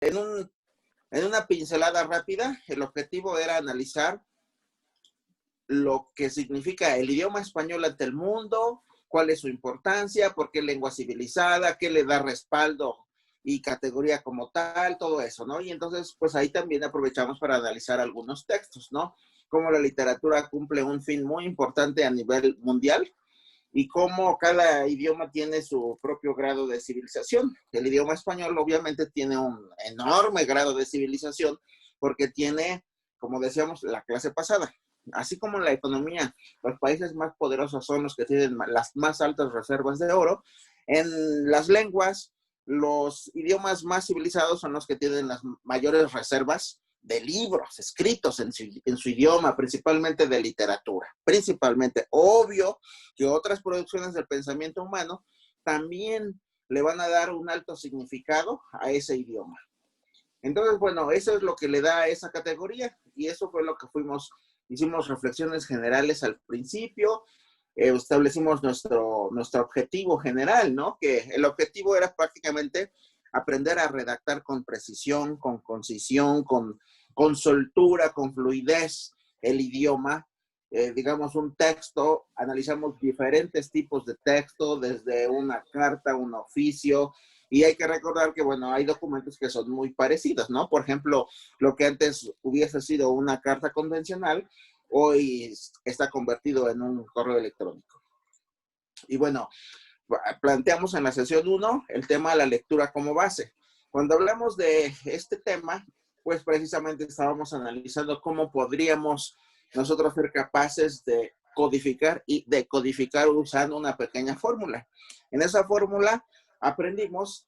En una pincelada rápida, el objetivo era analizar lo que significa el idioma español ante el mundo, cuál es su importancia, por qué lengua civilizada, qué le da respaldo y categoría como tal, todo eso, ¿no? Y entonces, pues ahí también aprovechamos para analizar algunos textos, ¿no? Cómo la literatura cumple un fin muy importante a nivel mundial y cómo cada idioma tiene su propio grado de civilización. El idioma español obviamente tiene un enorme grado de civilización porque tiene, como decíamos la clase pasada, así como en la economía, los países más poderosos son los que tienen las más altas reservas de oro. En las lenguas, los idiomas más civilizados son los que tienen las mayores reservas de libros escritos en su idioma, principalmente de literatura. Principalmente, obvio que otras producciones del pensamiento humano también le van a dar un alto significado a ese idioma. Entonces, bueno, eso es lo que le da a esa categoría y eso fue lo que hicimos reflexiones generales al principio, establecimos nuestro objetivo general, ¿no? Que el objetivo era prácticamente aprender a redactar con precisión, con concisión, con soltura, con fluidez el idioma. Digamos, un texto, analizamos diferentes tipos de texto, desde una carta, un oficio, y hay que recordar que, bueno, hay documentos que son muy parecidos, ¿no? Por ejemplo, lo que antes hubiese sido una carta convencional, hoy está convertido en un correo electrónico. Y bueno, planteamos en la sesión 1 el tema de la lectura como base. Cuando hablamos de este tema, pues precisamente estábamos analizando cómo podríamos nosotros ser capaces de codificar y decodificar usando una pequeña fórmula. En esa fórmula aprendimos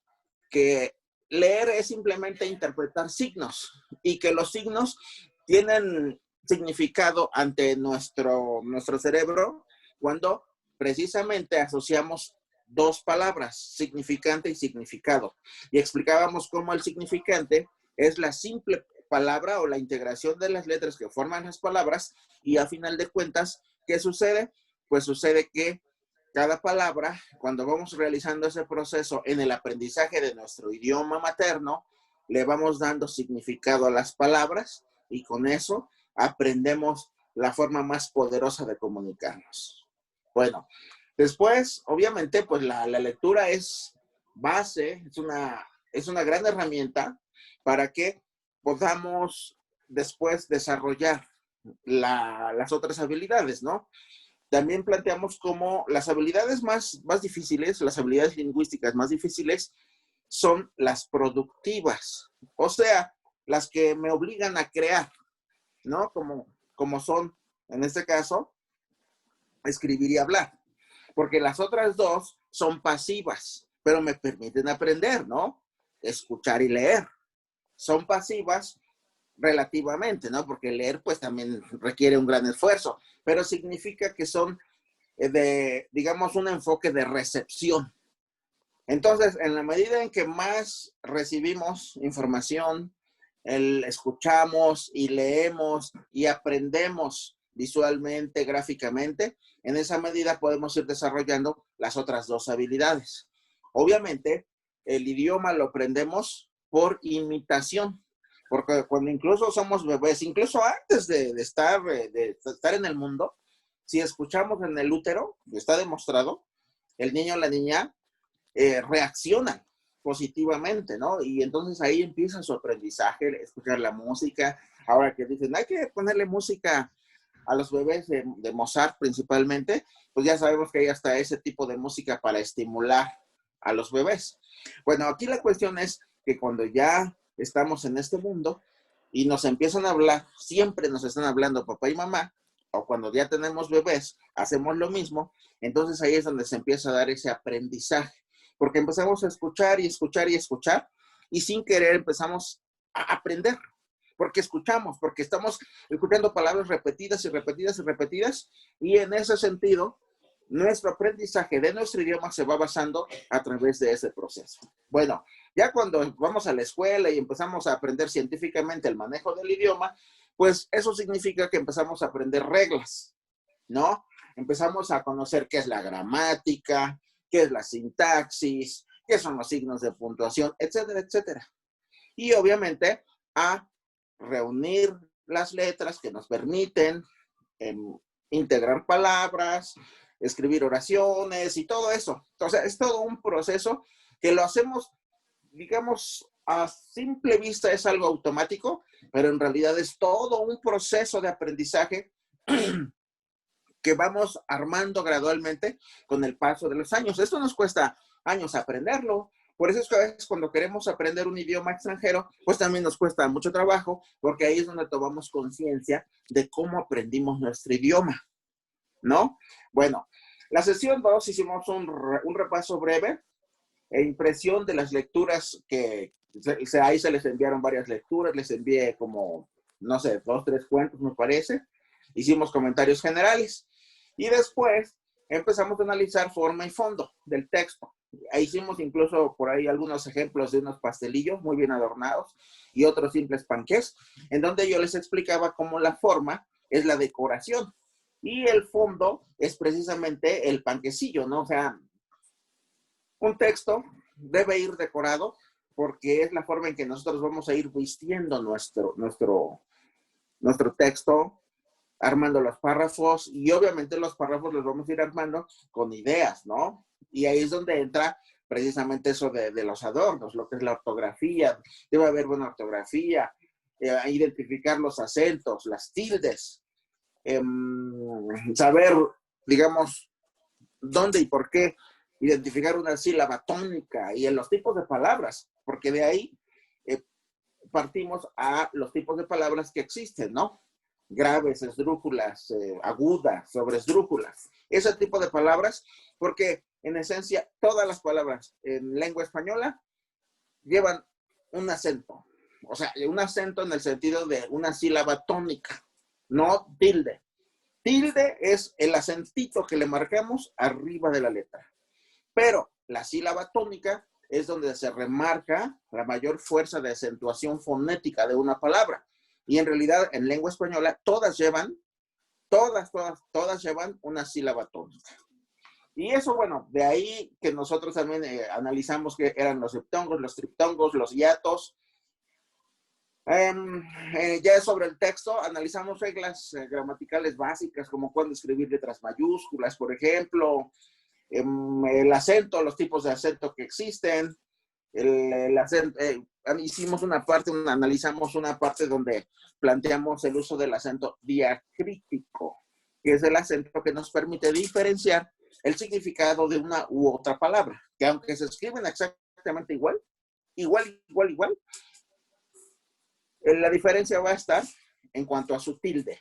que leer es simplemente interpretar signos y que los signos tienen significado ante nuestro cerebro cuando precisamente asociamos dos palabras, significante y significado. Y explicábamos cómo el significante es la simple palabra o la integración de las letras que forman las palabras y a final de cuentas, ¿qué sucede? Pues sucede que cada palabra, cuando vamos realizando ese proceso en el aprendizaje de nuestro idioma materno, le vamos dando significado a las palabras y con eso aprendemos la forma más poderosa de comunicarnos. Bueno, después, obviamente, pues la lectura es base, es una gran herramienta para que podamos después desarrollar las otras habilidades, ¿no? También planteamos cómo las habilidades más difíciles, las habilidades lingüísticas más difíciles son las productivas, o sea, las que me obligan a crear, ¿no? Como son, en este caso, escribir y hablar, porque las otras dos son pasivas, pero me permiten aprender, ¿no? Escuchar y leer. Son pasivas relativamente, ¿no? Porque leer pues también requiere un gran esfuerzo, pero significa que son digamos, un enfoque de recepción. Entonces, en la medida en que más recibimos información, escuchamos y leemos y aprendemos visualmente, gráficamente, en esa medida podemos ir desarrollando las otras dos habilidades. Obviamente, el idioma lo aprendemos por imitación, porque cuando incluso somos bebés, incluso antes de estar en el mundo, si escuchamos en el útero, está demostrado, el niño o la niña reaccionan positivamente, ¿no? Y entonces ahí empieza su aprendizaje, escuchar la música. Ahora que dicen, hay que ponerle música a los bebés de Mozart principalmente, pues ya sabemos que hay hasta ese tipo de música para estimular a los bebés. Bueno, aquí la cuestión es que cuando ya estamos en este mundo y nos empiezan a hablar, siempre nos están hablando papá y mamá, o cuando ya tenemos bebés, hacemos lo mismo, entonces ahí es donde se empieza a dar ese aprendizaje, porque empezamos a escuchar y escuchar y escuchar, y sin querer empezamos a aprender, porque escuchamos, porque estamos escuchando palabras repetidas y repetidas y repetidas, y en ese sentido, nuestro aprendizaje de nuestro idioma se va basando a través de ese proceso. Bueno, ya cuando vamos a la escuela y empezamos a aprender científicamente el manejo del idioma, pues eso significa que empezamos a aprender reglas, ¿no? Empezamos a conocer qué es la gramática, qué es la sintaxis, qué son los signos de puntuación, etcétera, etcétera. y obviamente a reunir las letras que nos permiten integrar palabras, escribir oraciones y todo eso. Entonces, es todo un proceso que lo hacemos, digamos, a simple vista es algo automático, pero en realidad es todo un proceso de aprendizaje que vamos armando gradualmente con el paso de los años. Esto nos cuesta años aprenderlo. Por eso es que a veces cuando queremos aprender un idioma extranjero, pues también nos cuesta mucho trabajo, porque ahí es donde tomamos conciencia de cómo aprendimos nuestro idioma, ¿no? Bueno, la sesión 2 hicimos un repaso breve e impresión de las lecturas que ahí se les enviaron varias lecturas, les envié como, no sé, 2, 3 cuentos, me parece. Hicimos comentarios generales y después empezamos a analizar forma y fondo del texto. Ahí hicimos incluso por ahí algunos ejemplos de unos pastelillos muy bien adornados y otros simples panqués, en donde yo les explicaba cómo la forma es la decoración y el fondo es precisamente el panquecillo, ¿no? O sea, un texto debe ir decorado porque es la forma en que nosotros vamos a ir vistiendo nuestro texto, armando los párrafos, y obviamente los párrafos los vamos a ir armando con ideas, ¿no? Y ahí es donde entra precisamente eso de los adornos, lo que es la ortografía. Debe haber buena ortografía, identificar los acentos, las tildes, saber, digamos, dónde y por qué identificar una sílaba tónica y en los tipos de palabras, porque de ahí partimos a los tipos de palabras que existen, ¿no? Graves, esdrújulas, agudas, sobresdrújulas, ese tipo de palabras, porque en esencia todas las palabras en lengua española llevan un acento, o sea, un acento en el sentido de una sílaba tónica, no tilde. Tilde es el acentito que le marcamos arriba de la letra. Pero la sílaba tónica es donde se remarca la mayor fuerza de acentuación fonética de una palabra. Y en realidad, en lengua española, todas llevan una sílaba tónica. Y eso, bueno, de ahí que nosotros también analizamos que eran los hiptongos, los triptongos, los hiatos. Ya sobre el texto, analizamos reglas gramaticales básicas, como cuándo escribir letras mayúsculas, por ejemplo, el acento, los tipos de acento que existen, el acento, analizamos una parte donde planteamos el uso del acento diacrítico, que es el acento que nos permite diferenciar el significado de una u otra palabra, que aunque se escriben exactamente igual, la diferencia va a estar en cuanto a su tilde.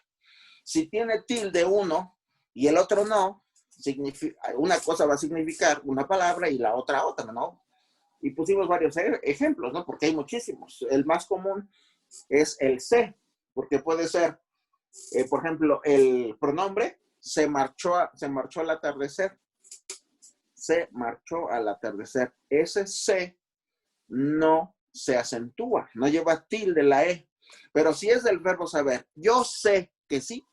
Si tiene tilde uno y el otro no, una cosa va a significar una palabra y la otra, ¿no? Y pusimos varios ejemplos, ¿no? Porque hay muchísimos. El más común es el se, porque puede ser, por ejemplo, el pronombre se marchó al atardecer. Se marchó al atardecer. Ese se no se acentúa, no lleva tilde la e. Pero si es del verbo saber, yo sé que sí,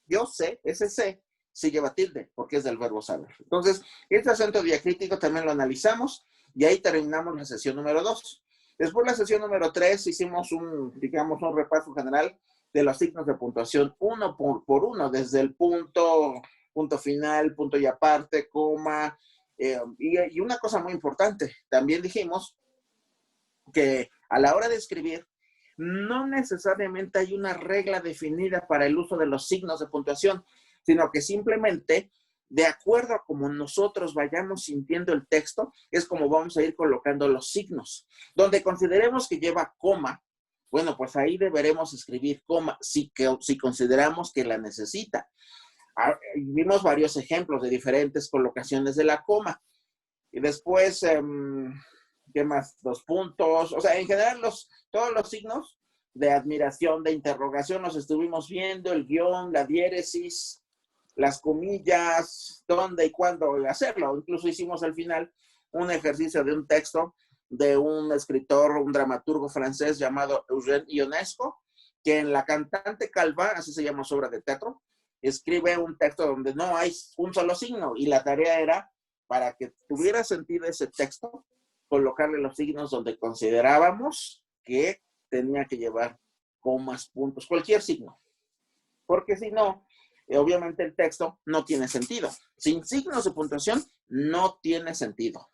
yo sé, ese sé, sí lleva tilde, porque es del verbo saber. Entonces, este acento diacrítico también lo analizamos y ahí terminamos la sesión número 2. Después la sesión número 3 hicimos un repaso general de los signos de puntuación uno por uno, desde el punto final, punto y aparte, coma, y una cosa muy importante, también dijimos que a la hora de escribir, no necesariamente hay una regla definida para el uso de los signos de puntuación, sino que simplemente, de acuerdo a cómo nosotros vayamos sintiendo el texto, es como vamos a ir colocando los signos. Donde consideremos que lleva coma, bueno, pues ahí deberemos escribir coma, si consideramos que la necesita. Vimos varios ejemplos de diferentes colocaciones de la coma. Y después, ¿qué más? Los puntos, o sea, en general todos los signos de admiración, de interrogación, los estuvimos viendo, el guión, la diéresis, las comillas, dónde y cuándo hacerlo. Incluso hicimos al final un ejercicio de un texto de un escritor, un dramaturgo francés llamado Eugène Ionesco, que en La cantante calva, así se llama su obra de teatro, escribe un texto donde no hay un solo signo y la tarea era, para que tuviera sentido ese texto, colocarle los signos donde considerábamos que tenía que llevar comas, puntos, cualquier signo. Porque si no, obviamente el texto no tiene sentido. Sin signos de puntuación no tiene sentido.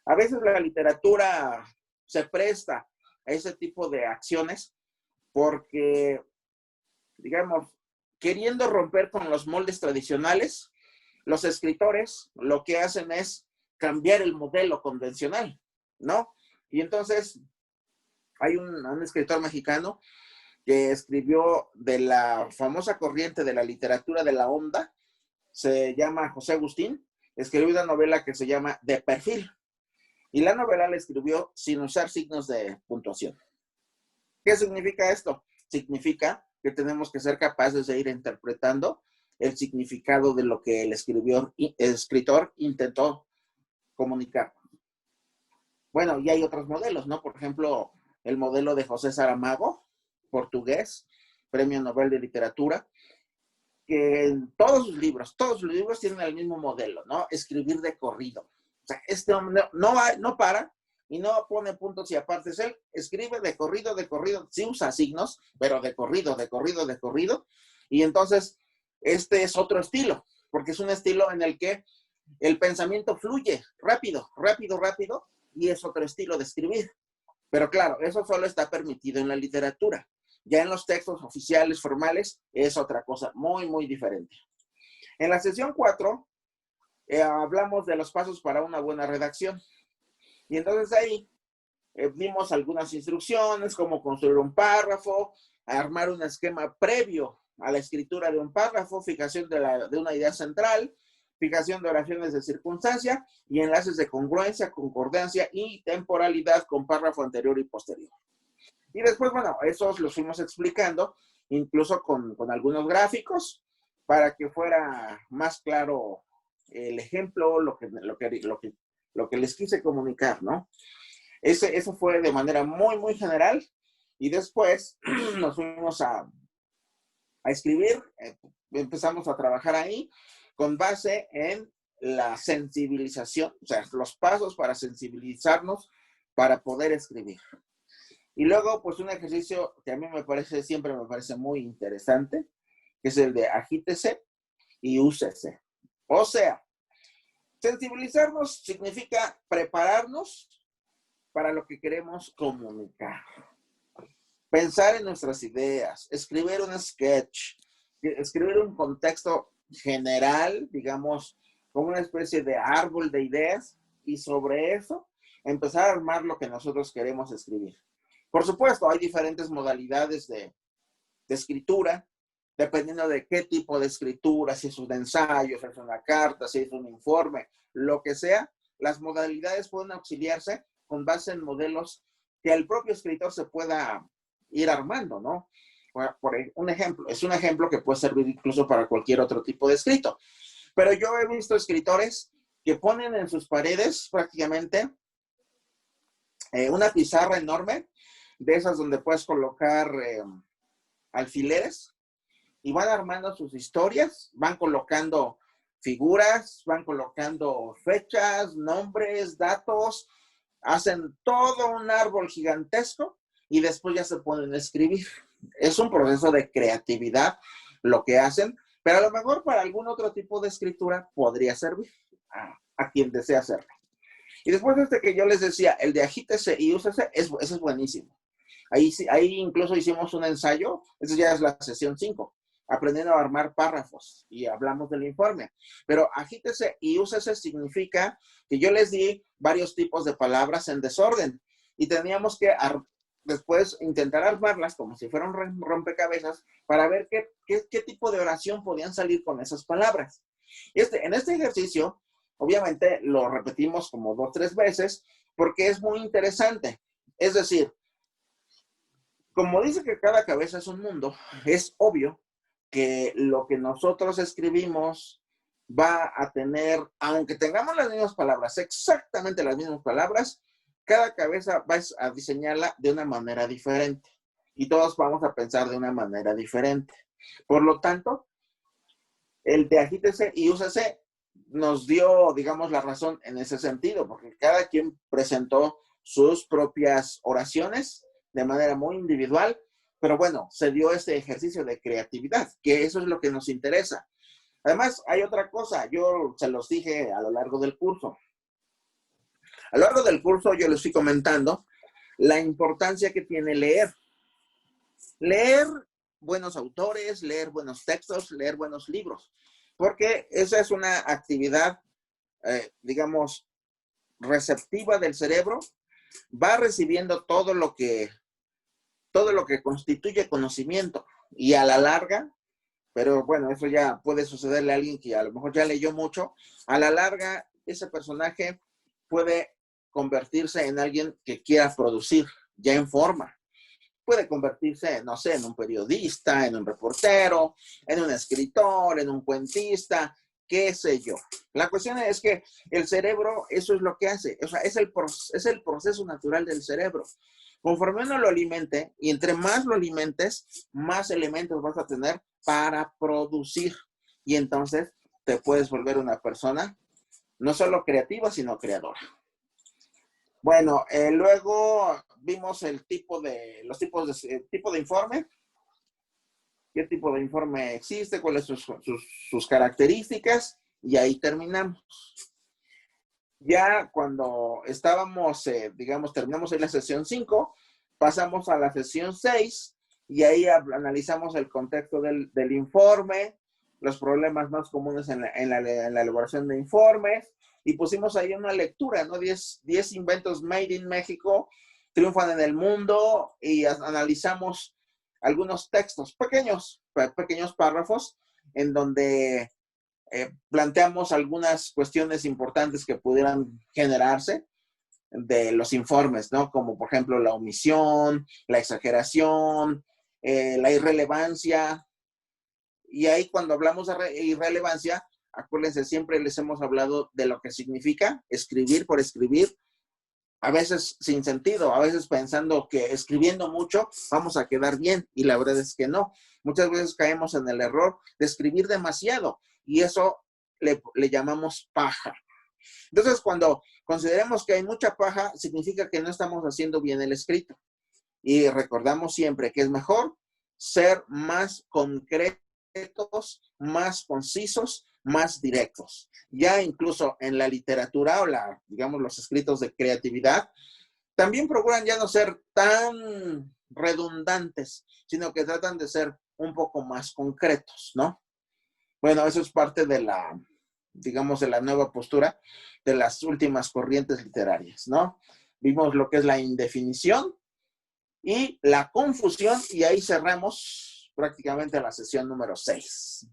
A veces la literatura se presta a ese tipo de acciones porque, digamos, queriendo romper con los moldes tradicionales, los escritores lo que hacen es cambiar el modelo convencional, ¿no? Y entonces hay un escritor mexicano que escribió de la famosa corriente de la literatura de la onda, se llama José Agustín, escribió una novela que se llama De Perfil, y la novela la escribió sin usar signos de puntuación. ¿Qué significa esto? Significa que tenemos que ser capaces de ir interpretando el significado de lo que el escritor intentó comunicar. Bueno, y hay otros modelos, ¿no? Por ejemplo, el modelo de José Saramago, portugués, Premio Nobel de Literatura, que en todos sus libros tienen el mismo modelo, ¿no? Escribir de corrido. O sea, este hombre no para y no pone puntos y apartes. Él escribe de corrido, sí usa signos, pero de corrido. Y entonces, este es otro estilo, porque es un estilo en el que el pensamiento fluye rápido, y es otro estilo de escribir. Pero claro, eso solo está permitido en la literatura. Ya en los textos oficiales, formales, es otra cosa muy, muy diferente. En la sesión 4, hablamos de los pasos para una buena redacción. Y entonces ahí dimos algunas instrucciones, cómo construir un párrafo, armar un esquema previo a la escritura de un párrafo, fijación de una idea central, fijación de oraciones de circunstancia y enlaces de congruencia, concordancia y temporalidad con párrafo anterior y posterior. Y después, bueno, esos los fuimos explicando, incluso con algunos gráficos, para que fuera más claro el ejemplo, lo que les quise comunicar, ¿no? Eso fue de manera muy, muy general. Y después nos fuimos a escribir, empezamos a trabajar ahí con base en la sensibilización, o sea, los pasos para sensibilizarnos para poder escribir. Y luego, pues un ejercicio que a mí siempre me parece muy interesante, que es el de agítese y úsese. O sea, sensibilizarnos significa prepararnos para lo que queremos comunicar. Pensar en nuestras ideas, escribir un sketch, escribir un contexto general, digamos, como una especie de árbol de ideas, y sobre eso empezar a armar lo que nosotros queremos escribir. Por supuesto, hay diferentes modalidades de escritura, dependiendo de qué tipo de escritura, si es un ensayo, si es una carta, si es un informe, lo que sea, las modalidades pueden auxiliarse con base en modelos que el propio escritor se pueda ir armando, ¿no? Por un ejemplo, es un ejemplo que puede servir incluso para cualquier otro tipo de escrito. Pero yo he visto escritores que ponen en sus paredes prácticamente una pizarra enorme, de esas donde puedes colocar alfileres, y van armando sus historias, van colocando figuras, van colocando fechas, nombres, datos, hacen todo un árbol gigantesco y después ya se ponen a escribir. Es un proceso de creatividad lo que hacen, pero a lo mejor para algún otro tipo de escritura podría servir a quien desea hacerlo. Y después que yo les decía, el de agítese y úsese, ese es buenísimo. Ahí incluso hicimos un ensayo, eso ya es la sesión 5, aprendiendo a armar párrafos, y hablamos del informe. Pero agítese y úsese significa que yo les di varios tipos de palabras en desorden y teníamos que después intentar armarlas como si fueran rompecabezas para ver qué tipo de oración podían salir con esas palabras. En este ejercicio, obviamente, lo repetimos como 2 o 3 veces porque es muy interesante. Es decir, como dice que cada cabeza es un mundo, es obvio que lo que nosotros escribimos va a tener, aunque tengamos las mismas palabras, exactamente las mismas palabras, cada cabeza va a diseñarla de una manera diferente y todos vamos a pensar de una manera diferente. Por lo tanto, el de agítese y úsese nos dio, digamos, la razón en ese sentido, porque cada quien presentó sus propias oraciones de manera muy individual, pero bueno, se dio este ejercicio de creatividad, que eso es lo que nos interesa. Además, hay otra cosa, yo se los dije a lo largo del curso. A lo largo del curso yo les estoy comentando la importancia que tiene leer. Leer buenos autores, leer buenos textos, leer buenos libros, porque esa es una actividad, digamos, receptiva del cerebro, va recibiendo todo lo que constituye conocimiento y a la larga, pero bueno, eso ya puede sucederle a alguien que a lo mejor ya leyó mucho, a la larga ese personaje puede convertirse en alguien que quiera producir ya en forma. Puede convertirse, no sé, en un periodista, en un reportero, en un escritor, en un cuentista, qué sé yo. La cuestión es que el cerebro, eso es lo que hace, o sea, es el proceso natural del cerebro. Conforme uno lo alimente, y entre más lo alimentes, más elementos vas a tener para producir. Y entonces te puedes volver una persona no solo creativa, sino creadora. Bueno, luego vimos los tipo de informe, qué tipo de informe existe, cuáles son sus características, y ahí terminamos. Ya cuando estábamos, digamos, terminamos en la sesión 5, pasamos a la sesión 6, y ahí analizamos el contexto del informe, los problemas más comunes en la elaboración de informes, y pusimos ahí una lectura, ¿no? 10 inventos made in México triunfan en el mundo, y analizamos algunos textos pequeños párrafos en donde planteamos algunas cuestiones importantes que pudieran generarse de los informes, ¿no? Como por ejemplo la omisión, la exageración, la irrelevancia. Y ahí cuando hablamos de irrelevancia, acuérdense, siempre les hemos hablado de lo que significa escribir por escribir, a veces sin sentido, a veces pensando que escribiendo mucho vamos a quedar bien, y la verdad es que no. Muchas veces caemos en el error de escribir demasiado, y eso le llamamos paja. Entonces, cuando consideremos que hay mucha paja, significa que no estamos haciendo bien el escrito. Y recordamos siempre que es mejor ser más concretos, más concisos, más directos. Ya incluso en la literatura o digamos, los escritos de creatividad, también procuran ya no ser tan redundantes, sino que tratan de ser un poco más concretos, ¿no? Bueno, eso es parte de digamos, de la nueva postura de las últimas corrientes literarias, ¿no? Vimos lo que es la indefinición y la confusión, y ahí cerramos prácticamente la sesión número 6.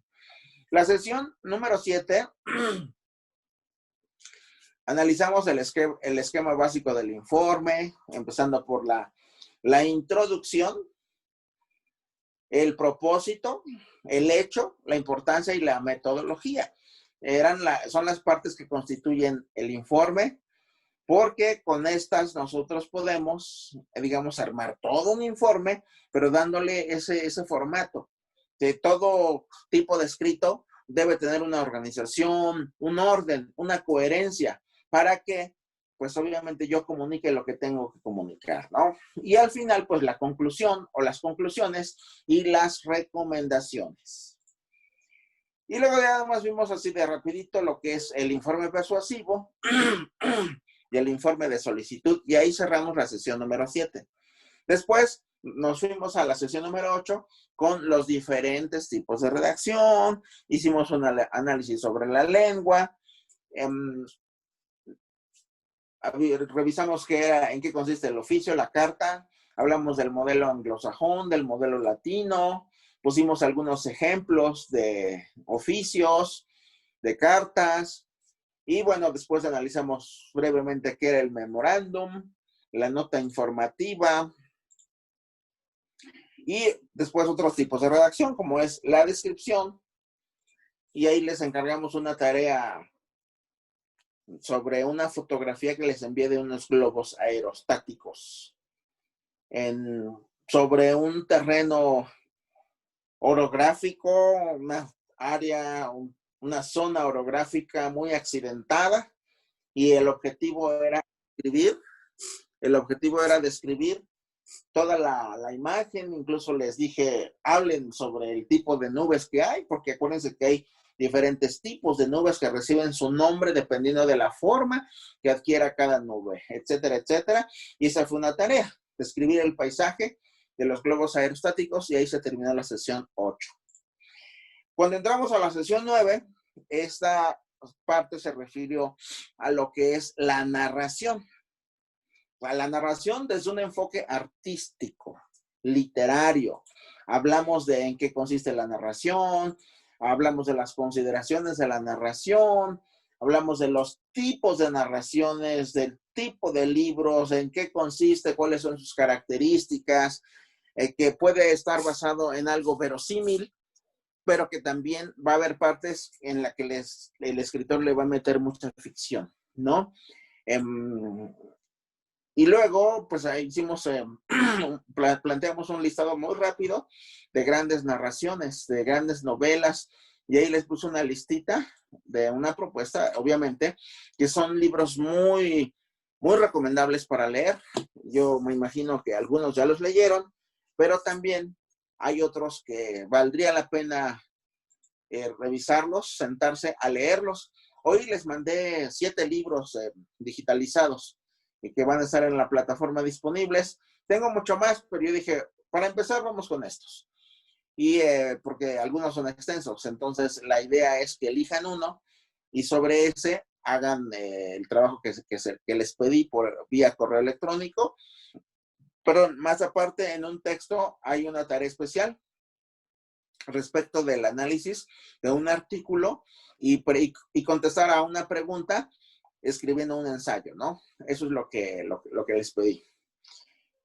La sesión número 7, analizamos el esquema básico del informe, empezando por la introducción, el propósito, el hecho, la importancia y la metodología. Son las partes que constituyen el informe, porque con estas nosotros podemos, digamos, armar todo un informe, pero dándole ese formato. De todo tipo de escrito debe tener una organización, un orden, una coherencia, para que, pues obviamente yo comunique lo que tengo que comunicar, ¿no? Y al final, pues la conclusión o las conclusiones y las recomendaciones. Y luego ya nomás vimos así de rapidito lo que es el informe persuasivo y el informe de solicitud, y ahí cerramos la sesión número 7. Después nos fuimos a la sesión número 8 con los diferentes tipos de redacción, hicimos un análisis sobre la lengua, revisamos en qué consiste el oficio, la carta, hablamos del modelo anglosajón, del modelo latino, pusimos algunos ejemplos de oficios, de cartas, y bueno, después analizamos brevemente qué era el memorándum, la nota informativa, y después otros tipos de redacción, como es la descripción, y ahí les encargamos una tarea sobre una fotografía que les envié de unos globos aerostáticos sobre un terreno orográfico, una área, una zona orográfica muy accidentada, y el objetivo era describir toda la imagen, incluso les dije, hablen sobre el tipo de nubes que hay, porque acuérdense que hay diferentes tipos de nubes que reciben su nombre dependiendo de la forma que adquiera cada nube, etcétera, etcétera. Y esa fue una tarea, describir el paisaje de los globos aerostáticos, y ahí se terminó la sesión 8. Cuando entramos a la sesión 9, esta parte se refirió a lo que es la narración. A la narración desde un enfoque artístico, literario. Hablamos de en qué consiste la narración, hablamos de las consideraciones de la narración, hablamos de los tipos de narraciones, del tipo de libros, en qué consiste, cuáles son sus características, que puede estar basado en algo verosímil, pero que también va a haber partes en las que el escritor le va a meter mucha ficción, ¿no? Y luego, pues ahí hicimos, planteamos un listado muy rápido de grandes narraciones, de grandes novelas, y ahí les puse una listita de una propuesta, obviamente, que son libros muy, muy recomendables para leer. Yo me imagino que algunos ya los leyeron, pero también hay otros que valdría la pena revisarlos, sentarse a leerlos. Hoy les mandé 7 libros digitalizados y que van a estar en la plataforma disponibles. Tengo mucho más, pero yo dije, para empezar, vamos con estos. Y porque algunos son extensos, entonces la idea es que elijan uno y sobre ese hagan el trabajo que les pedí por vía correo electrónico. Pero más aparte, en un texto hay una tarea especial respecto del análisis de un artículo y contestar a una pregunta escribiendo un ensayo, ¿no? Eso es lo que les pedí.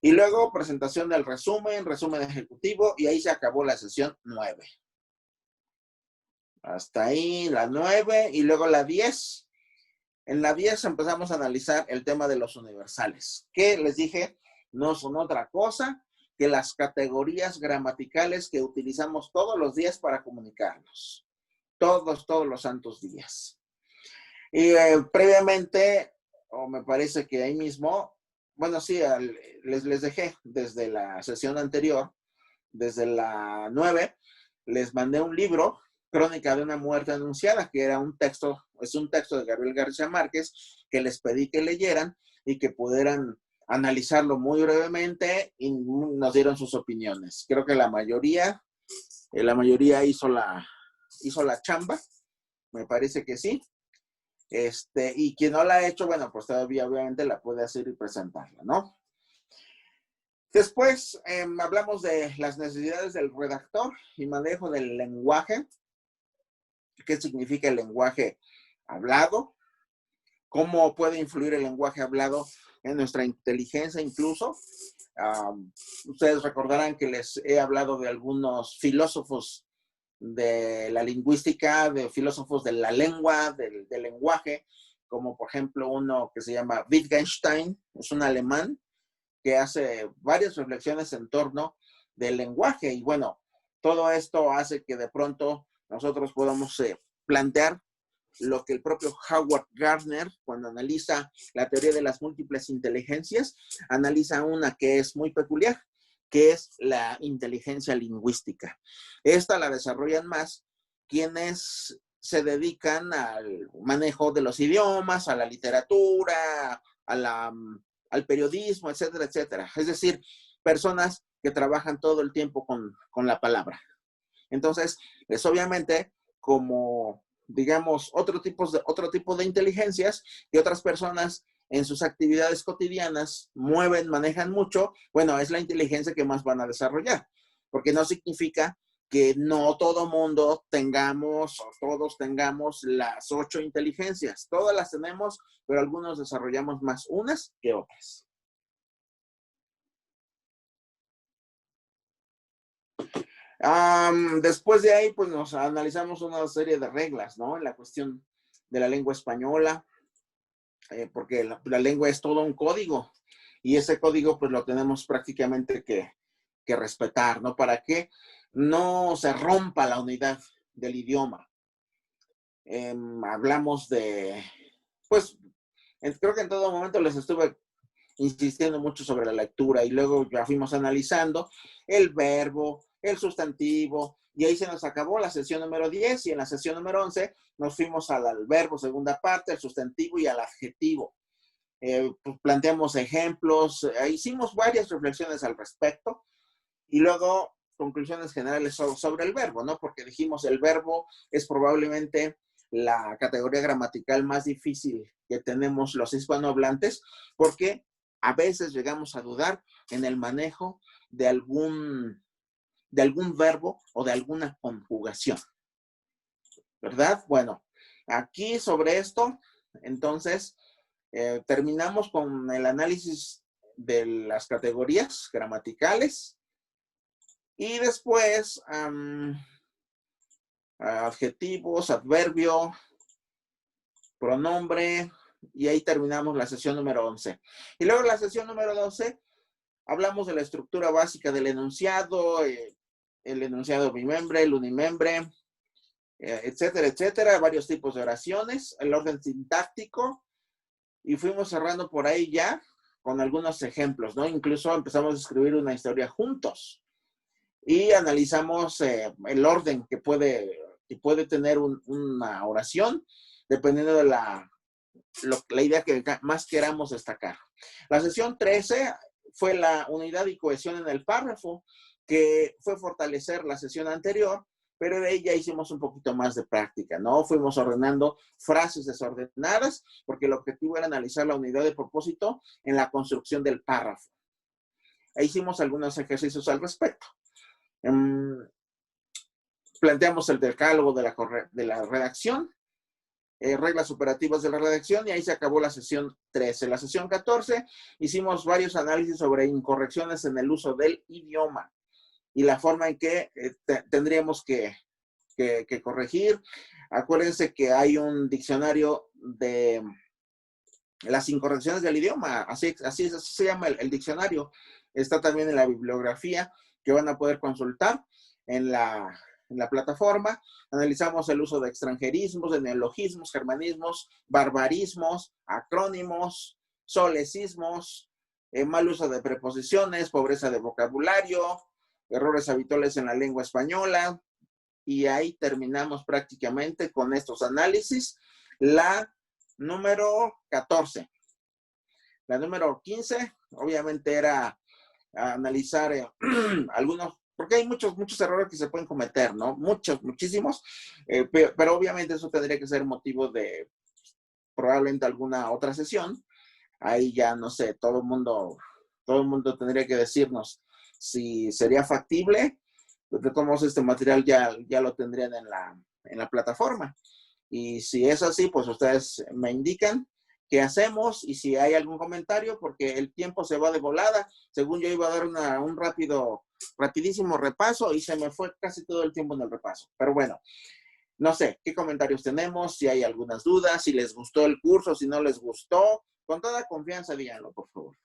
Y luego presentación del resumen ejecutivo, y ahí se acabó la sesión 9. Hasta ahí la 9 y luego la 10. En la 10 empezamos a analizar el tema de los universales, que les dije no son otra cosa que las categorías gramaticales que utilizamos todos los días para comunicarnos. Todos los santos días. Y previamente, o me parece que ahí mismo, bueno, sí, les dejé desde la sesión anterior, desde la 9, les mandé un libro, Crónica de una muerte anunciada, que era es un texto de Gabriel García Márquez, que les pedí que leyeran y que pudieran analizarlo muy brevemente, y nos dieron sus opiniones. Creo que la mayoría hizo la chamba, me parece que sí. Y quien no la ha hecho, bueno, pues todavía obviamente la puede hacer y presentarla, ¿no? Después hablamos de las necesidades del redactor y manejo del lenguaje. ¿Qué significa el lenguaje hablado? ¿Cómo puede influir el lenguaje hablado en nuestra inteligencia incluso? Ustedes recordarán que les he hablado de algunos filósofos de la lingüística, de filósofos de la lengua, del lenguaje, como por ejemplo uno que se llama Wittgenstein, es un alemán que hace varias reflexiones en torno del lenguaje. Y bueno, todo esto hace que de pronto nosotros podamos plantear lo que el propio Howard Gardner, cuando analiza la teoría de las múltiples inteligencias, analiza una que es muy peculiar, que es la inteligencia lingüística. Esta la desarrollan más quienes se dedican al manejo de los idiomas, a la literatura, al periodismo, etcétera, etcétera. Es decir, personas que trabajan todo el tiempo con la palabra. Entonces, es obviamente como, digamos, otro tipo de inteligencias que otras personas en sus actividades cotidianas manejan mucho. Bueno, es la inteligencia que más van a desarrollar, porque no significa que no todo mundo tengamos o todos tengamos las 8 inteligencias. Todas las tenemos, pero algunos desarrollamos más unas que otras. Después de ahí, pues nos analizamos una serie de reglas, ¿no? En la cuestión de la lengua española, porque la lengua es todo un código, y ese código pues lo tenemos prácticamente que respetar, ¿no? Para que no se rompa la unidad del idioma. Hablamos de, pues, creo que en todo momento les estuve insistiendo mucho sobre la lectura y luego ya fuimos analizando el verbo, el sustantivo, y ahí se nos acabó la sesión número 10 y en la sesión número 11 nos fuimos al verbo segunda parte, al sustantivo y al adjetivo. Pues planteamos ejemplos, hicimos varias reflexiones al respecto y luego conclusiones generales sobre el verbo, ¿no? Porque dijimos el verbo es probablemente la categoría gramatical más difícil que tenemos los hispanohablantes porque a veces llegamos a dudar en el manejo de algún verbo o de alguna conjugación, ¿verdad? Bueno, aquí sobre esto, entonces, terminamos con el análisis de las categorías gramaticales y después adjetivos, adverbio, pronombre, y ahí terminamos la sesión número 11. Y luego la sesión número 12 hablamos de la estructura básica del enunciado, el enunciado bimembre, el unimembre, etcétera, etcétera, varios tipos de oraciones, el orden sintáctico, y fuimos cerrando por ahí ya con algunos ejemplos, ¿no? Incluso empezamos a escribir una historia juntos y analizamos el orden que puede tener una oración dependiendo de la idea que más queramos destacar. La sesión 13 fue la unidad y cohesión en el párrafo, que fue fortalecer la sesión anterior, pero de ahí ya hicimos un poquito más de práctica, ¿no? Fuimos ordenando frases desordenadas, porque el objetivo era analizar la unidad de propósito en la construcción del párrafo. E hicimos algunos ejercicios al respecto. Planteamos el decálogo de la redacción, reglas operativas de la redacción, y ahí se acabó la sesión 13. La sesión 14 hicimos varios análisis sobre incorrecciones en el uso del idioma y la forma en que tendríamos que corregir. Acuérdense que hay un diccionario de las incorrecciones del idioma, así se llama el diccionario. Está también en la bibliografía que van a poder consultar en la plataforma. Analizamos el uso de extranjerismos, de neologismos, germanismos, barbarismos, acrónimos, solecismos, mal uso de preposiciones, pobreza de vocabulario, errores habituales en la lengua española, y ahí terminamos prácticamente con estos análisis. La número 14. La número 15, obviamente, era analizar algunos, porque hay muchos errores que se pueden cometer, ¿no? Muchísimos, pero obviamente eso tendría que ser motivo de probablemente alguna otra sesión. Ahí ya, no sé, todo el mundo tendría que decirnos si sería factible. De todos modos, este material ya lo tendrían en la plataforma. Y si es así, pues ustedes me indican qué hacemos y si hay algún comentario, porque el tiempo se va de volada. Según yo iba a dar un rapidísimo repaso y se me fue casi todo el tiempo en el repaso. Pero bueno, no sé, ¿qué comentarios tenemos? Si hay algunas dudas, si les gustó el curso, si no les gustó. Con toda confianza, díganlo, por favor.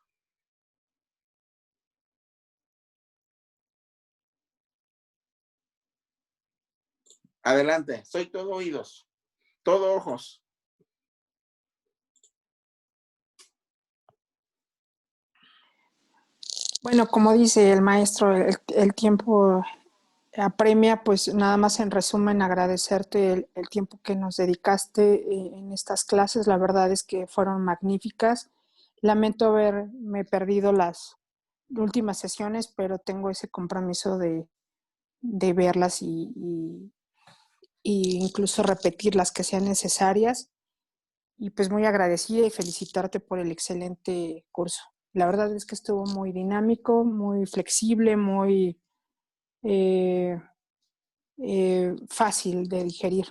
Adelante, soy todo oídos, todo ojos. Bueno, como dice el maestro, el tiempo apremia, pues nada más en resumen agradecerte el tiempo que nos dedicaste en estas clases. La verdad es que fueron magníficas. Lamento haberme perdido las últimas sesiones, pero tengo ese compromiso de verlas y incluso repetir las que sean necesarias. Y pues muy agradecida y felicitarte por el excelente curso. La verdad es que estuvo muy dinámico, muy flexible, muy fácil de digerir.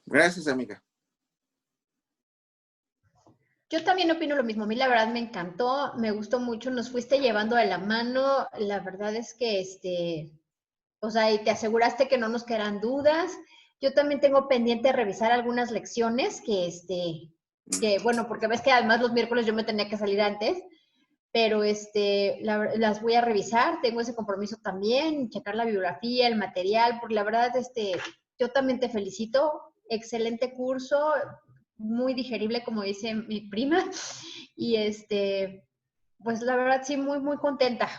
Gracias, amiga. Yo también opino lo mismo. A mí la verdad me encantó, me gustó mucho, nos fuiste llevando de la mano. La verdad es que, o sea, y te aseguraste que no nos quedan dudas. Yo también tengo pendiente revisar algunas lecciones que bueno, porque ves que además los miércoles yo me tenía que salir antes, pero las voy a revisar, tengo ese compromiso también, checar la bibliografía, el material, porque la verdad, yo también te felicito, excelente curso, muy digerible, como dice mi prima, Y pues la verdad sí, muy, muy contenta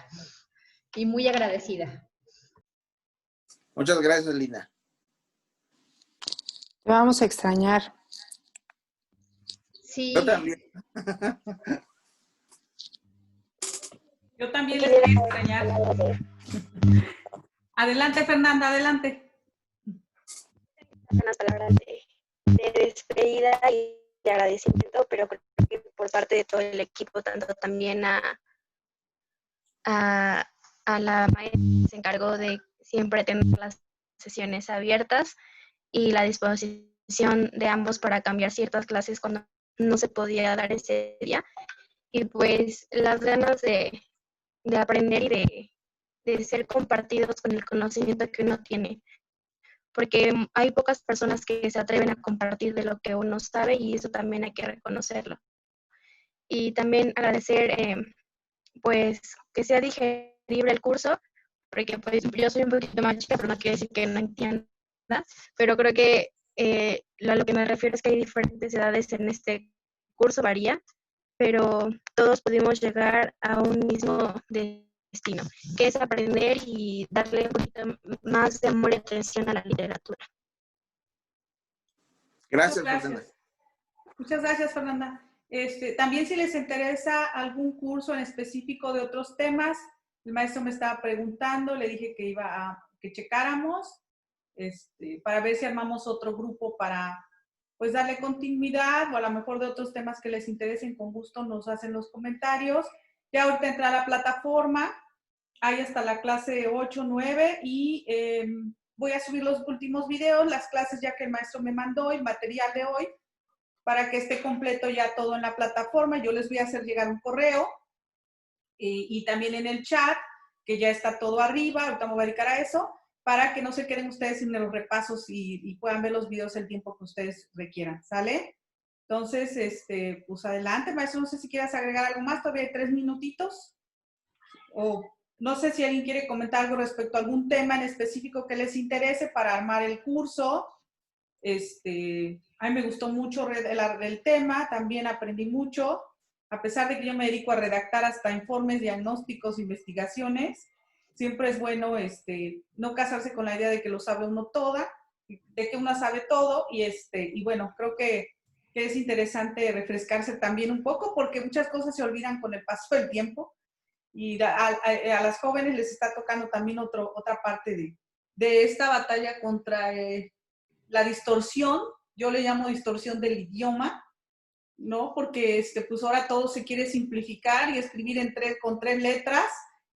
y muy agradecida. Muchas gracias, Lina. Te vamos a extrañar. Sí. Yo también. Yo también les voy a extrañar. Adelante, Fernanda, adelante. Unas palabras de despedida y de agradecimiento, pero creo que por parte de todo el equipo, tanto también a la maestra que se encargó de siempre tener las sesiones abiertas y la disposición de ambos para cambiar ciertas clases cuando no se podía dar ese día. Y pues las ganas de aprender y de ser compartidos con el conocimiento que uno tiene, porque hay pocas personas que se atreven a compartir de lo que uno sabe y eso también hay que reconocerlo. Y también agradecer pues que sea digerible el curso, porque pues yo soy un poquito más chica, pero no quiere decir que no entienda, pero creo que a lo que me refiero es que hay diferentes edades en este curso, varía, pero todos pudimos llegar a un mismo destino, que es aprender y darle un poquito más de amor y atención a la literatura. Gracias, Muchas Fernanda. gracias. Muchas gracias, Fernanda. También si les interesa algún curso en específico de otros temas, el maestro me estaba preguntando, le dije que iba a que checáramos para ver si armamos otro grupo para pues darle continuidad o a lo mejor de otros temas que les interesen, con gusto nos hacen los comentarios. Ya ahorita entra a la plataforma, hay hasta la clase 8, 9 y voy a subir los últimos videos, las clases ya que el maestro me mandó, el material de hoy, para que esté completo ya todo en la plataforma. Yo les voy a hacer llegar un correo y también en el chat, que ya está todo arriba, ahorita me voy a dedicar a eso, para que no se queden ustedes sin los repasos y puedan ver los videos el tiempo que ustedes requieran, ¿sale? Entonces, pues adelante, maestro, no sé si quieras agregar algo más, todavía hay 3 minutitos, o no sé si alguien quiere comentar algo respecto a algún tema en específico que les interese para armar el curso. A mí me gustó mucho el tema, también aprendí mucho, a pesar de que yo me dedico a redactar hasta informes, diagnósticos, investigaciones, siempre es bueno no casarse con la idea de que lo sabe uno toda, de que uno sabe todo, y bueno, creo que es interesante refrescarse también un poco, porque muchas cosas se olvidan con el paso del tiempo, y a las jóvenes les está tocando también otra parte de esta batalla contra la distorsión, yo le llamo distorsión del idioma, ¿no? Porque pues ahora todo se quiere simplificar y escribir con 3 letras,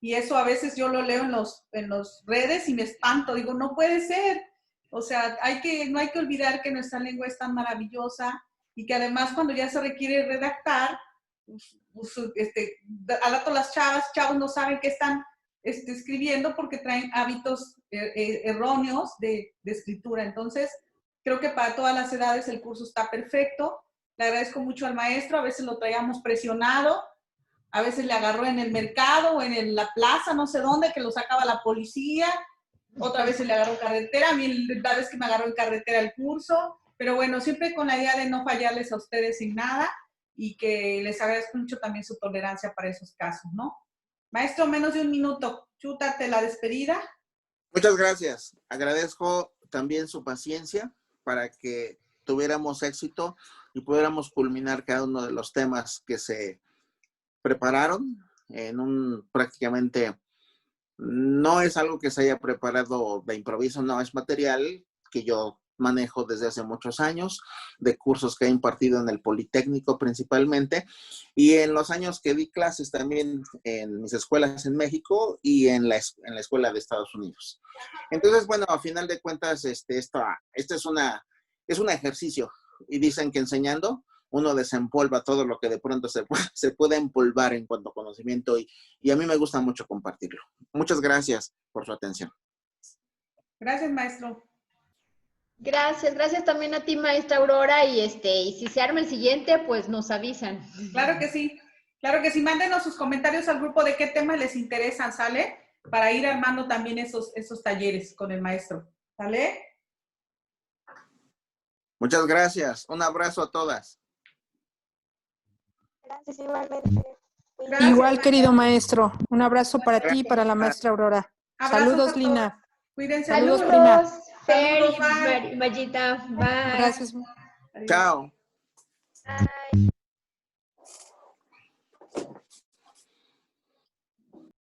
y eso a veces yo lo leo en los redes y me espanto, digo, no puede ser. O sea, no hay que olvidar que nuestra lengua es tan maravillosa y que además cuando ya se requiere redactar, al rato las chavos no saben qué están escribiendo porque traen hábitos erróneos de escritura. Entonces, creo que para todas las edades el curso está perfecto. Le agradezco mucho al maestro, a veces lo traíamos presionado, a veces le agarró en el mercado o en la plaza, no sé dónde, que lo sacaba la policía, otra vez se le agarró en carretera, a mí la vez que me agarró en carretera el curso, pero bueno, siempre con la idea de no fallarles a ustedes sin nada y que les agradezco mucho también su tolerancia para esos casos, ¿no? Maestro, menos de 1 minuto, chútate la despedida. Muchas gracias. Agradezco también su paciencia para que tuviéramos éxito y pudiéramos culminar cada uno de los temas que se prepararon en prácticamente, no es algo que se haya preparado de improviso, no, es material que yo manejo desde hace muchos años, de cursos que he impartido en el Politécnico principalmente, y en los años que di clases también en mis escuelas en México y en la escuela de Estados Unidos. Entonces, bueno, a final de cuentas, esto es un ejercicio, y dicen que enseñando uno desempolva todo lo que de pronto se puede empolvar en cuanto a conocimiento, y a mí me gusta mucho compartirlo. Muchas gracias por su atención. Gracias, maestro. Gracias también a ti, maestra Aurora, y si se arma el siguiente, pues nos avisan. Claro que sí, mándenos sus comentarios al grupo de qué temas les interesan, ¿sale? Para ir armando también esos talleres con el maestro, ¿sale? Muchas gracias, un abrazo a todas. Gracias, igualmente. Gracias, Igual, querido maestra. maestro. Un abrazo para ti y para la maestra Aurora. Abrazos a Saludos, todos. Lina. Cuídense. Saludos, mucho. prima. Fer Saludos, y bye. Mayita. Bye. Gracias. Adiós. Chao. Bye.